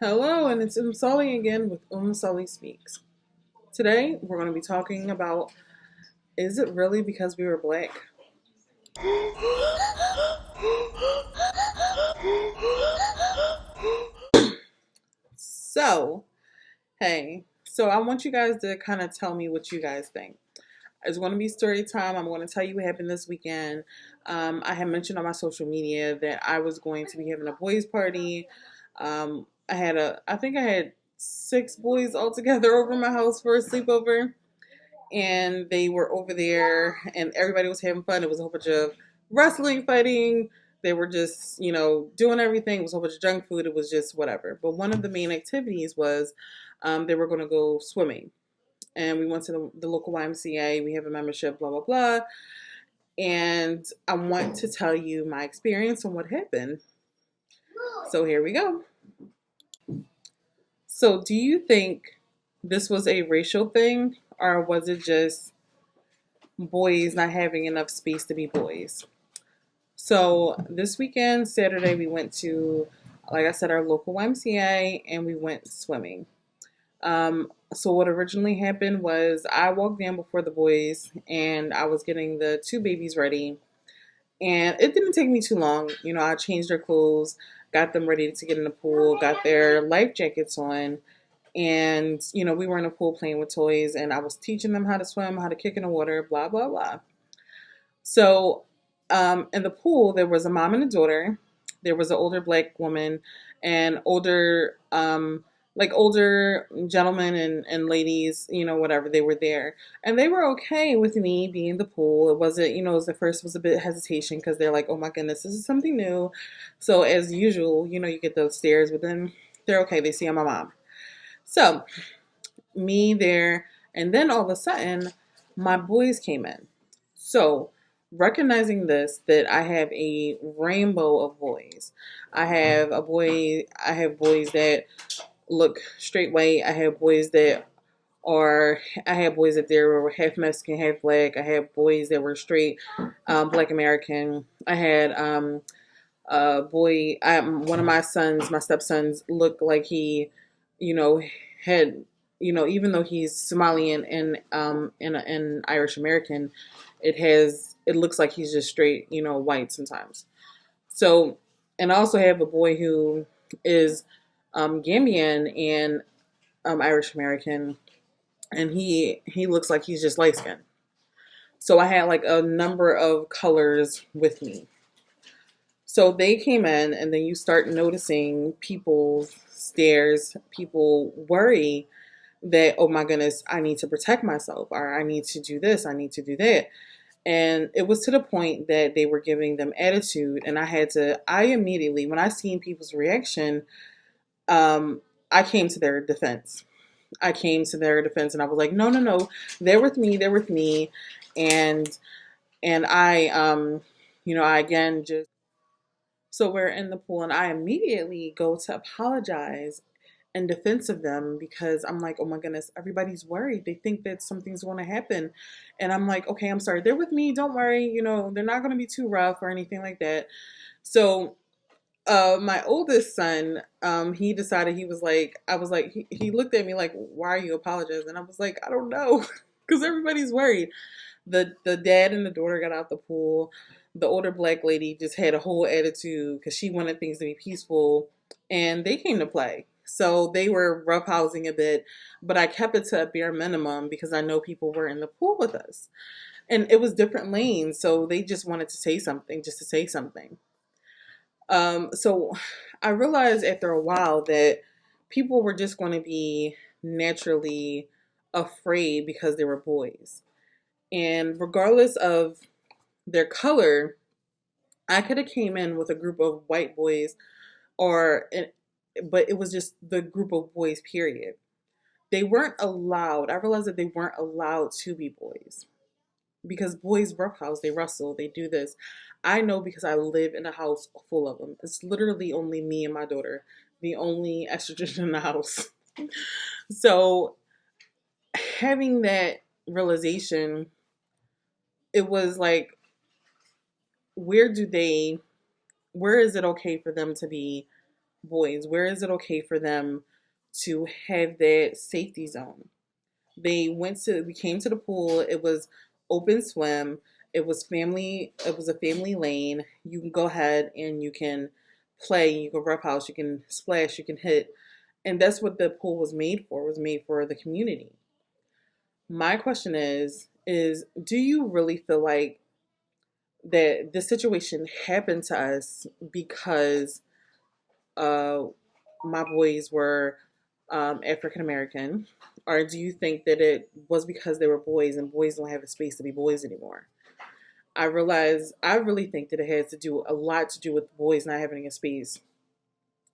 Hello, and it's Sully again with Sully Speaks. Today, we're going to be talking about, is it really because we were black? So, hey, I want you guys to kind of tell me what you guys think. It's going to be story time. I'm going to tell you what happened this weekend. I had mentioned on my social media that I was going to be having a boys' party. I think I had 6 boys all together over my house for a sleepover, and they were over there and everybody was having fun. It was a whole bunch of wrestling, fighting. They were just, doing everything. It was a whole bunch of junk food. It was just whatever. But one of the main activities was they were going to go swimming. And we went to the local YMCA. We have a membership, blah, blah, blah. And I want to tell you my experience on what happened. So here we go. So, do you think this was a racial thing, or was it just boys not having enough space to be boys? So this weekend, Saturday, we went to, like I said, our local YMCA, and we went swimming. So what originally happened was I walked in before the boys, and I was getting the 2 babies ready, and it didn't take me too long. I changed their clothes, got them ready to get in the pool, got their life jackets on, and we were in the pool playing with toys, and I was teaching them how to swim, how to kick in the water, blah blah blah. So, in the pool, there was a mom and a daughter. There was an older black woman and older gentlemen and ladies, whatever, they were there. And they were okay with me being in the pool. It wasn't, it was the first was a bit of hesitation because they're like, oh my goodness, this is something new. So, as usual, you get those stares, but then they're okay. They see I'm my mom. So, me there. And then all of a sudden, my boys came in. So, recognizing this, that I have a rainbow of boys. I have boys that look straight white. I have boys that they were half Mexican, half black. I have boys that were straight black American. I had one of my sons, my stepsons, looked like he, you know, had, even though he's Somalian and Irish American, it looks like he's just straight, white sometimes. So, and I also have a boy who is Gambian and Irish American, and he looks like he's just light skinned. So I had like a number of colors with me. So they came in, and then you start noticing people stares, people worry that, oh my goodness, I need to protect myself, or I need to do this, I need to do that. And it was to the point that they were giving them attitude, and I immediately, when I seen people's reaction, um, I came to their defense. And I was like, no, no, no, they're with me. And, and I again just, so we're in the pool, and I immediately go to apologize in defense of them because I'm like, oh my goodness, everybody's worried. They think that something's going to happen. And I'm like, okay, I'm sorry. They're with me. Don't worry. They're not going to be too rough or anything like that. So, my oldest son, he decided, I was like, he looked at me like, why are you apologizing? And I was like, I don't know. Because everybody's worried. The dad and the daughter got out the pool. The older black lady just had a whole attitude because she wanted things to be peaceful, and they came to play. So they were roughhousing a bit, but I kept it to a bare minimum because I know people were in the pool with us, and it was different lanes, so they just wanted to say something just to say something. So I realized after a while that people were just going to be naturally afraid because they were boys. And regardless of their color, I could have came in with a group of white boys, or but it was just the group of boys, period. They weren't allowed. I realized that they weren't allowed to be boys because boys roughhouse, they wrestle, they do this. I know because I live in a house full of them. It's literally only me and my daughter, the only estrogen in the house. So having that realization, it was like, where do they where is it okay for them to be boys? Where is it okay for them to have that safety zone? We came to the pool. It was open swim. It was a family lane. You can go ahead and you can play, you can roughhouse, you can splash, you can hit. And that's what the pool was made for. It was made for the community. My question is do you really feel like that this situation happened to us because uh my boys were African American, or do you think that it was because they were boys and boys don't have a space to be boys anymore? I really think that it has to do a lot to do with boys not having a space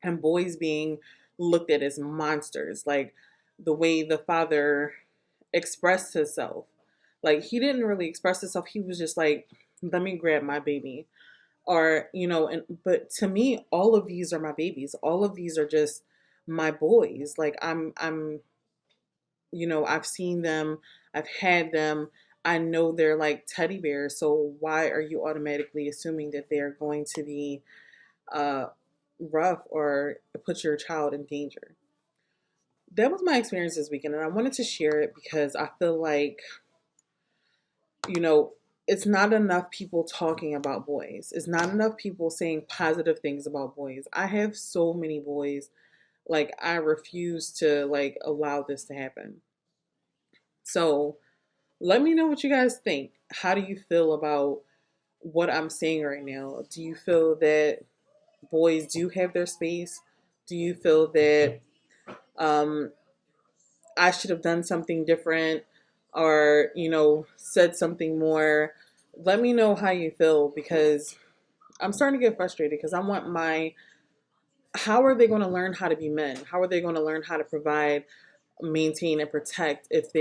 and boys being looked at as monsters. Like the way the father expressed himself. Like he didn't really express himself. He was just like, let me grab my baby. Or, and but to me, all of these are my babies. All of these are just my boys. Like I've seen them, I've had them. I know they're like teddy bears. So why are you automatically assuming that they're going to be uh rough or put your child in danger? That was my experience this weekend, and I wanted to share it because I feel like, you know, it's not enough people talking about boys. It's not enough people saying positive things about boys. I have so many boys. Like I refuse to like allow this to happen. So let me know what you guys think. How do you feel about what I'm saying right now? Do you feel that boys do have their space? Do you feel that um, I should have done something different or, said something more? Let me know how you feel because I'm starting to get frustrated because I want how are they going to learn how to be men? How are they going to learn how to provide, maintain, and protect if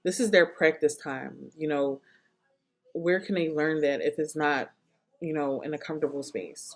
this is their practice time? Where can they learn that if it's not, in a comfortable space?